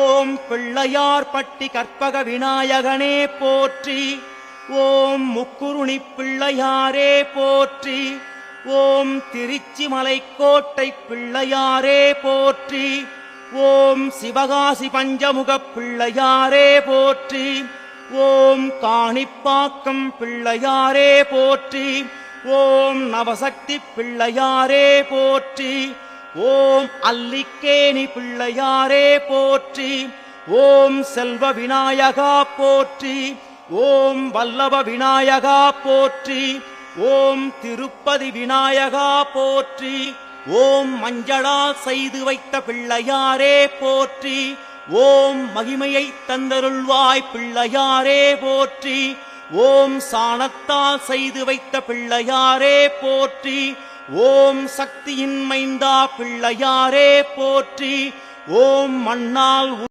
ஓம் பிள்ளையார் பட்டி கற்பக விநாயகனே போற்றி. ஓம் முக்குருணி பிள்ளையாரே போற்றி. ஓம் திருச்சி மலைக்கோட்டை பிள்ளையாரே போற்றி. ஓம் சிவகாசி பஞ்சமுகப் பிள்ளையாரே போற்றி. ஓம் காணிப்பாக்கம் பிள்ளையாரே போற்றி. ஓம் நவசக்தி பிள்ளையாரே போற்றி. ஓம் அல்லிக்கேணி பிள்ளையாரே போற்றி. ஓம் செல்வ விநாயகா போற்றி. ஓம் வல்லப விநாயகா போற்றி. ஓம் திருப்பதி விநாயகா போற்றி. ஓம் மஞ்சளால் செய்து வைத்த பிள்ளையாரே போற்றி. ஓம் மகிமையை தந்தருள்வாய் பிள்ளையாரே போற்றி. ஓம் சாணத்தால் செய்து வைத்த பிள்ளையாரே போற்றி. ஓம் சக்தியின் மைந்தா பிள்ளையாரே போற்றி. ஓம் மண்ணால்